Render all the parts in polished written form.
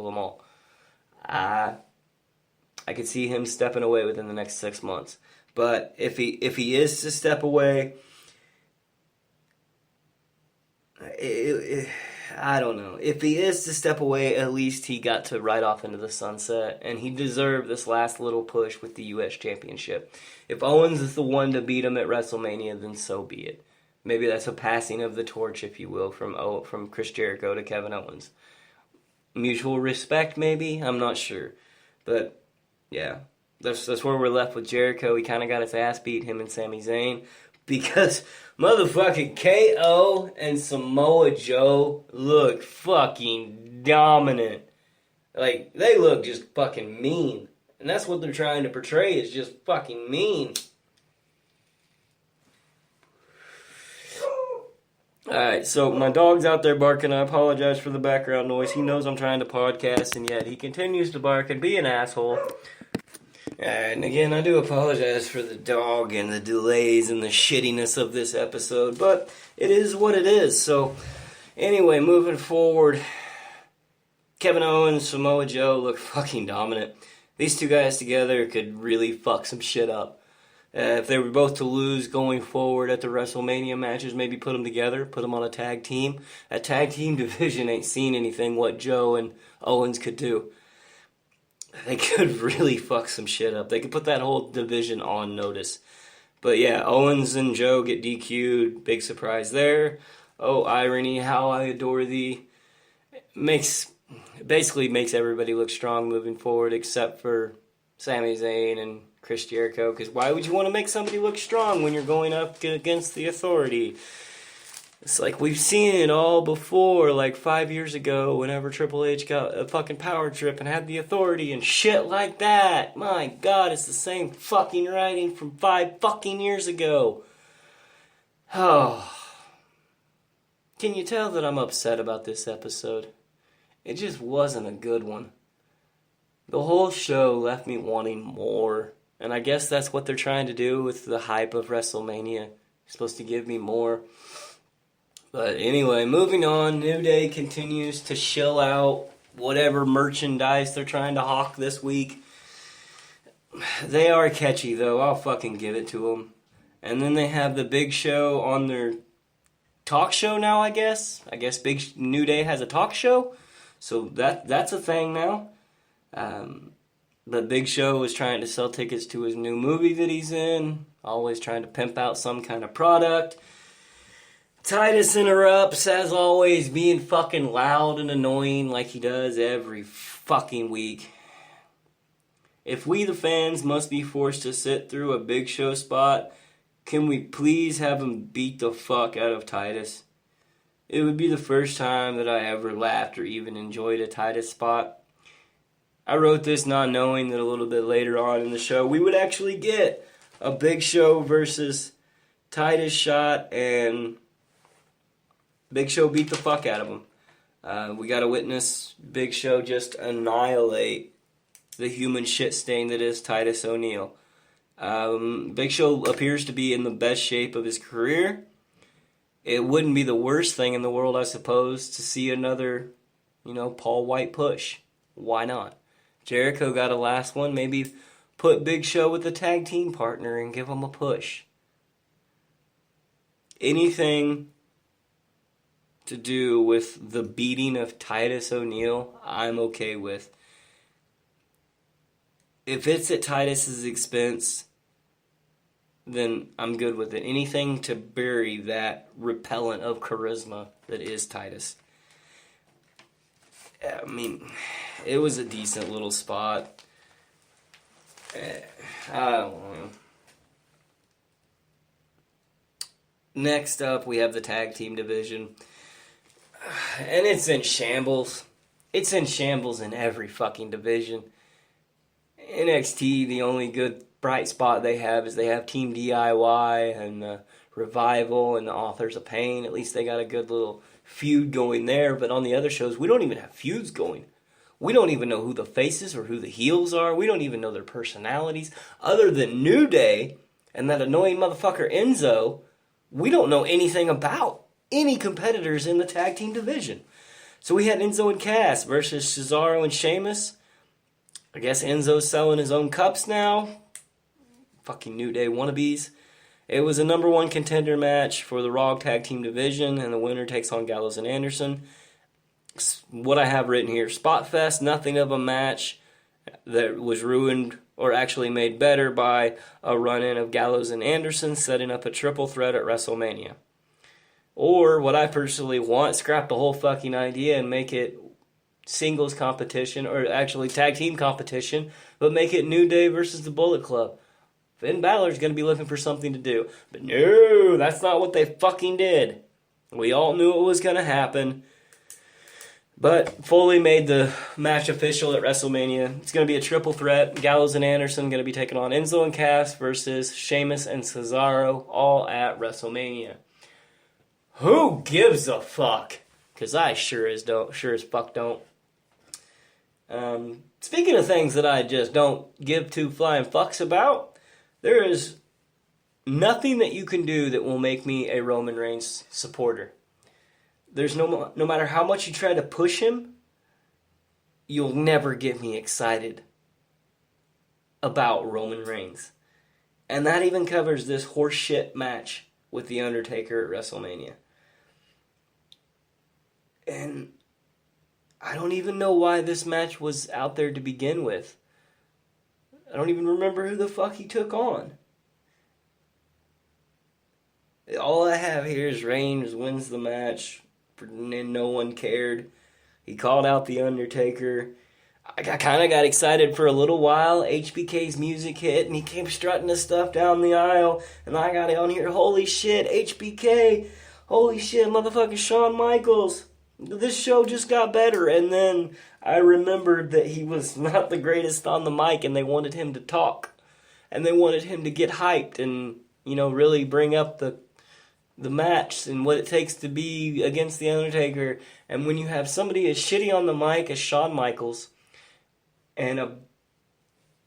them all. I I could see him stepping away within the next 6 months. But if he is to step away, I don't know. If he is to step away, at least he got to ride off into the sunset, and he deserved this last little push with the U.S. Championship. If Owens is the one to beat him at WrestleMania, then so be it. Maybe that's a passing of the torch, if you will, from Chris Jericho to Kevin Owens. Mutual respect, maybe? I'm not sure. But, yeah. That's where we're left with Jericho. He kind of got his ass beat, him and Sami Zayn. Because motherfucking KO and Samoa Joe look fucking dominant. Like, they look just fucking mean. And that's what they're trying to portray, is just fucking mean. Alright, so my dog's out there barking. I apologize for the background noise. He knows I'm trying to podcast, and yet he continues to bark and be an asshole. And again, I do apologize for the dog and the delays and the shittiness of this episode, but it is what it is. So, anyway, moving forward, Kevin Owens, Samoa Joe look fucking dominant. These two guys together could really fuck some shit up. If they were both to lose going forward at the WrestleMania matches, maybe put them together, put them on a tag team. That tag team division ain't seen anything what Joe and Owens could do. They could really fuck some shit up. They could put that whole division on notice. But yeah, Owens and Joe get DQ'd. Big surprise there. Oh, irony, how I adore thee. Basically makes everybody look strong moving forward except for Sami Zayn and Chris Jericho. Because why would you want to make somebody look strong when you're going up against the Authority? It's like we've seen it all before, like 5 years ago, whenever Triple H got a fucking power trip and had the Authority and shit like that. My God, it's the same fucking writing from 5 fucking years ago. Oh. Can you tell that I'm upset about this episode? It just wasn't a good one. The whole show left me wanting more. And I guess that's what they're trying to do with the hype of WrestleMania. You're supposed to give me more. But anyway, moving on, New Day continues to shill out whatever merchandise they're trying to hawk this week. They are catchy, though. I'll fucking give it to them. And then they have the Big Show on their talk show now, I guess. I guess New Day has a talk show. So that's a thing now. But Big Show was trying to sell tickets to his new movie that he's in. Always trying to pimp out some kind of product. Titus interrupts, as always, being fucking loud and annoying like he does every fucking week. If we, the fans, must be forced to sit through a Big Show spot, can we please have him beat the fuck out of Titus? It would be the first time that I ever laughed or even enjoyed a Titus spot. I wrote this not knowing that a little bit later on in the show we would actually get a Big Show versus Titus shot, and Big Show beat the fuck out of him. We got to witness Big Show just annihilate the human shit stain that is Titus O'Neil. Big Show appears to be in the best shape of his career. It wouldn't be the worst thing in the world, I suppose, to see another, Paul White push. Why not? Jericho got a last one. Maybe put Big Show with a tag team partner and give him a push. Anything to do with the beating of Titus O'Neil, I'm okay with. If it's at Titus's expense, then I'm good with it. Anything to bury that repellent of charisma that is Titus. I mean, it was a decent little spot. I don't know. Next up, we have the tag team division. And it's in shambles. It's in shambles in every fucking division. NXT, the only good bright spot they have is they have Team DIY and the Revival and the Authors of Pain. At least they got a good little feud going there. But on the other shows, we don't even have feuds going. We don't even know who the faces or who the heels are. We don't even know their personalities. Other than New Day and that annoying motherfucker Enzo, we don't know anything about any competitors in the tag team division. So we had Enzo and Cass versus Cesaro and Sheamus. I guess Enzo's selling his own cups now. Fucking New Day wannabes. It was a number one contender match for the Raw Tag Team Division, and the winner takes on Gallows and Anderson. What I have written here, Spot Fest, nothing of a match that was ruined or actually made better by a run-in of Gallows and Anderson setting up a triple threat at WrestleMania. Or what I personally want, scrap the whole fucking idea and make it singles competition, or actually tag team competition, but make it New Day versus the Bullet Club. Finn Balor's going to be looking for something to do. But no, that's not what they fucking did. We all knew it was going to happen. But Foley made the match official at WrestleMania. It's going to be a triple threat. Gallows and Anderson going to be taking on Enzo and Cass versus Sheamus and Cesaro, all at WrestleMania. Who gives a fuck? Because I sure as fuck don't. Speaking of things that I just don't give two flying fucks about, there is nothing that you can do that will make me a Roman Reigns supporter. There's no matter how much you try to push him, you'll never get me excited about Roman Reigns. And that even covers this horseshit match with The Undertaker at WrestleMania. And I don't even know why this match was out there to begin with. I don't even remember who the fuck he took on. All I have here is Reigns wins the match, and no one cared. He called out The Undertaker. I kind of got excited for a little while. HBK's music hit, and he came strutting his stuff down the aisle, and I got on here, holy shit, HBK, holy shit, motherfucking Shawn Michaels. This show just got better, and then I remembered that he was not the greatest on the mic, and they wanted him to talk, and they wanted him to get hyped and, really bring up the match and what it takes to be against The Undertaker. And when you have somebody as shitty on the mic as Shawn Michaels and a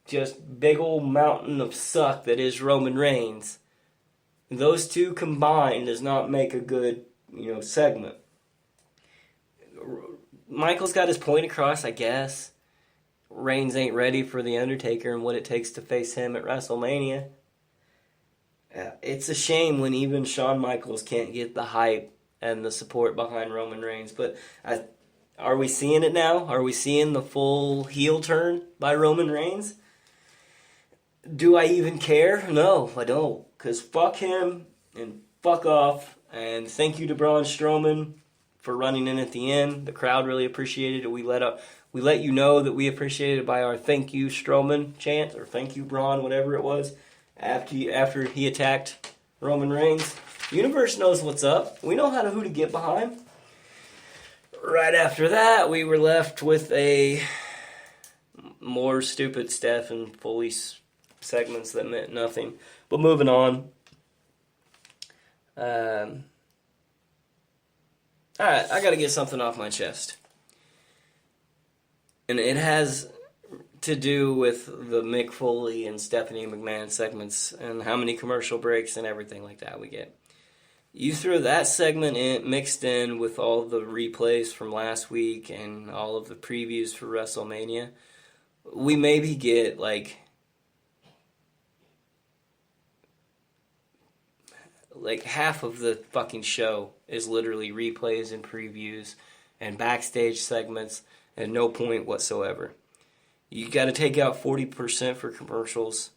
just big old mountain of suck that is Roman Reigns, those two combined does not make a good, segment. Michaels got his point across, I guess. Reigns ain't ready for The Undertaker and what it takes to face him at WrestleMania. It's a shame when even Shawn Michaels can't get the hype and the support behind Roman Reigns. But are we seeing it now? Are we seeing the full heel turn by Roman Reigns? Do I even care? No, I don't. Because fuck him and fuck off. And thank you to Braun Strowman for running in at the end. The crowd really appreciated it. We let you know that we appreciated it by our thank you Strowman chant, or thank you Braun, whatever it was, after he attacked Roman Reigns. Universe knows what's up. We know who to get behind. Right after that, we were left with a more stupid Steph and Foley segments that meant nothing. But moving on. Alright, I gotta get something off my chest. And it has to do with the Mick Foley and Stephanie McMahon segments and how many commercial breaks and everything like that we get. You throw that segment in, mixed in with all the replays from last week and all of the previews for WrestleMania, we maybe get like half of the fucking show is literally replays and previews and backstage segments and no point whatsoever. You got to take out 40% for commercials,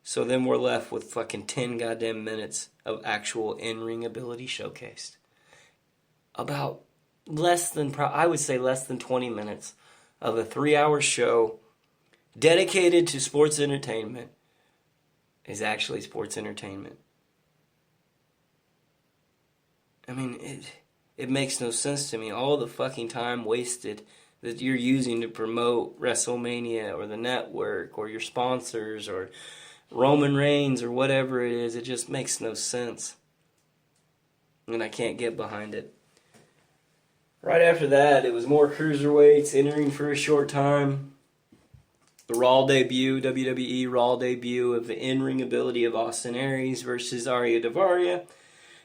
so then we're left with fucking 10 goddamn minutes of actual in-ring ability showcased. About I would say less than 20 minutes of a 3-hour show dedicated to sports entertainment is actually sports entertainment. I mean, it makes no sense to me. All the fucking time wasted that you're using to promote WrestleMania or the network or your sponsors or Roman Reigns or whatever it is, it just makes no sense. And I can't get behind it. Right after that, it was more cruiserweights entering for a short time. The Raw debut, WWE Raw debut of the in-ring ability of Austin Aries versus Arya Daivari.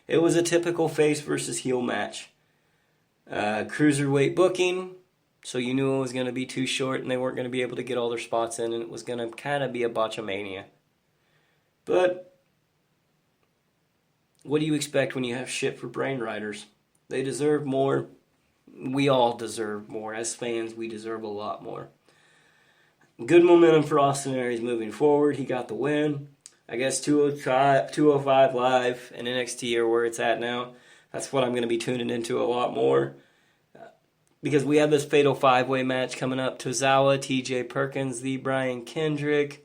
It was a typical face versus heel match. Cruiserweight booking, so you knew it was going to be too short and they weren't going to be able to get all their spots in, and it was going to kind of be a botchamania. But what do you expect when you have shit for brain riders? They deserve more. We all deserve more. As fans, we deserve a lot more. Good momentum for Austin Aries moving forward. He got the win. I guess 205 Live and NXT are where it's at now. That's what I'm going to be tuning into a lot more. Because we have this fatal 5-way match coming up. Tozawa, TJ Perkins, the Brian Kendrick.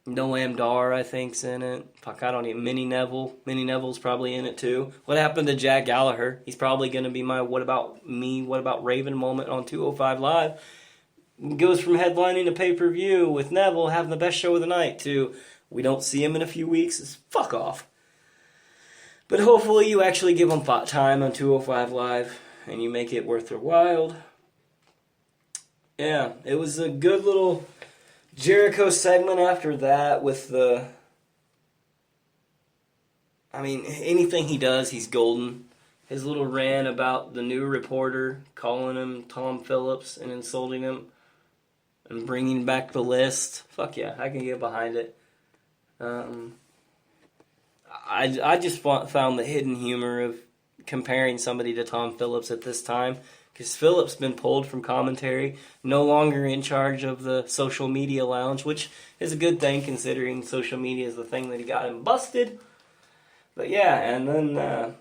Noam Dar, I think's in it. Fuck, I don't even. Minnie Neville. Minnie Neville's probably in it too. What happened to Jack Gallagher? He's probably going to be my what about me, what about Raven moment on 205 Live. Goes from headlining to pay-per-view with Neville having the best show of the night to we don't see him in a few weeks. It's fuck off. But hopefully you actually give them time on 205 Live and you make it worth their while. Yeah, it was a good little Jericho segment after that with the... I mean, anything he does, he's golden. His little rant about the new reporter calling him Tom Phillips and insulting him and bringing back the list. Fuck yeah, I can get behind it. I just found the hidden humor of comparing somebody to Tom Phillips at this time, because Phillips been pulled from commentary, no longer in charge of the social media lounge, which is a good thing considering social media is the thing that got him busted. But yeah, and then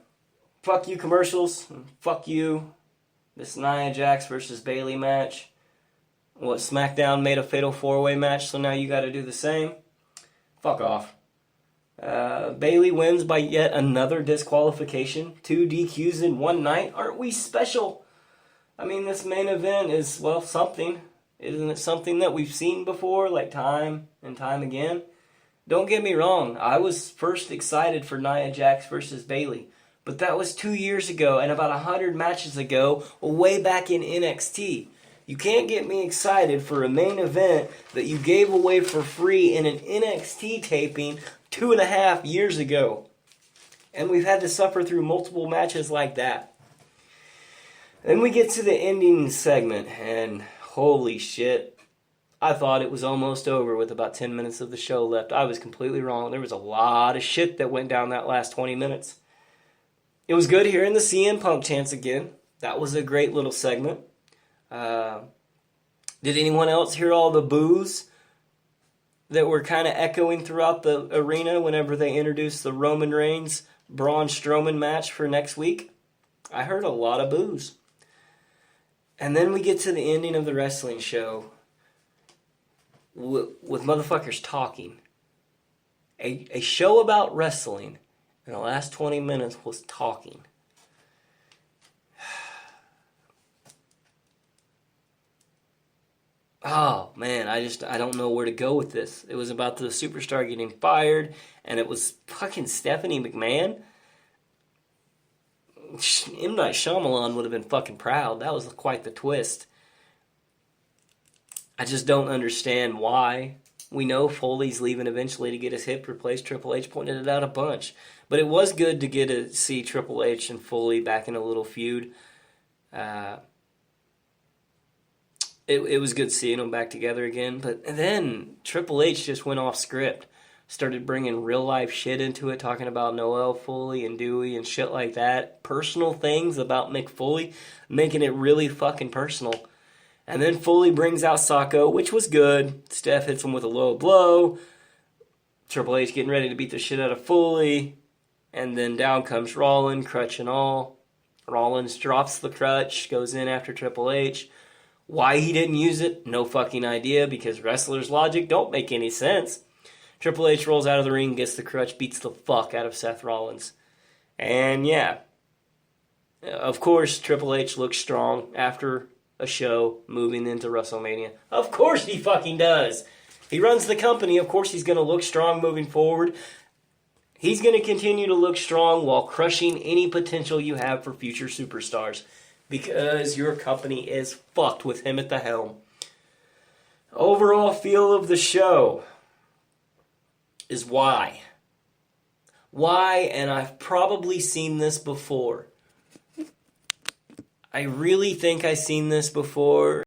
fuck you commercials, fuck you this Nia Jax versus Bayley match. What, SmackDown made a fatal 4-way match, so now you got to do the same? Fuck off. Bayley wins by yet another disqualification. 2 DQs in one night. Aren't we special? I mean, this main event is, well, something. Isn't it something that we've seen before, like time and time again? Don't get me wrong. I was first excited for Nia Jax versus Bayley. But that was 2 years ago and about 100 matches ago, way back in NXT. You can't get me excited for a main event that you gave away for free in an NXT taping 2.5 years ago. And we've had to suffer through multiple matches like that. Then we get to the ending segment, and holy shit. I thought it was almost over with about 10 minutes of the show left. I was completely wrong. There was a lot of shit that went down that last 20 minutes. It was good hearing the CM Punk chants again. That was a great little segment. Did anyone else hear all the boos that were kind of echoing throughout the arena whenever they introduced the Roman Reigns Braun Strowman match for next week? I heard a lot of boos. And then we get to the ending of the wrestling show with motherfuckers talking. A show about wrestling in the last 20 minutes was talking. Oh, man, I don't know where to go with this. It was about the superstar getting fired, and it was fucking Stephanie McMahon. M. Night Shyamalan would have been fucking proud. That was quite the twist. I just don't understand why. We know Foley's leaving eventually to get his hip replaced. Triple H pointed it out a bunch. But it was good to get to see Triple H and Foley back in a little feud. It was good seeing them back together again. But then Triple H just went off script. Started bringing real life shit into it, talking about Noel Foley and Dewey and shit like that. Personal things about Mick Foley, making it really fucking personal. And then Foley brings out Sacco, which was good. Steph hits him with a low blow. Triple H getting ready to beat the shit out of Foley. And then down comes Rollins, crutch and all. Rollins drops the crutch, goes in after Triple H. Why he didn't use it, no fucking idea, because wrestlers' logic don't make any sense. Triple H rolls out of the ring, gets the crutch, beats the fuck out of Seth Rollins. And yeah, of course Triple H looks strong after a show moving into WrestleMania. Of course he fucking does. He runs the company, of course he's going to look strong moving forward. He's going to continue to look strong while crushing any potential you have for future superstars. Because your company is fucked with him at the helm. Overall feel of the show is why. Why, and I've probably seen this before. I really think I've seen this before.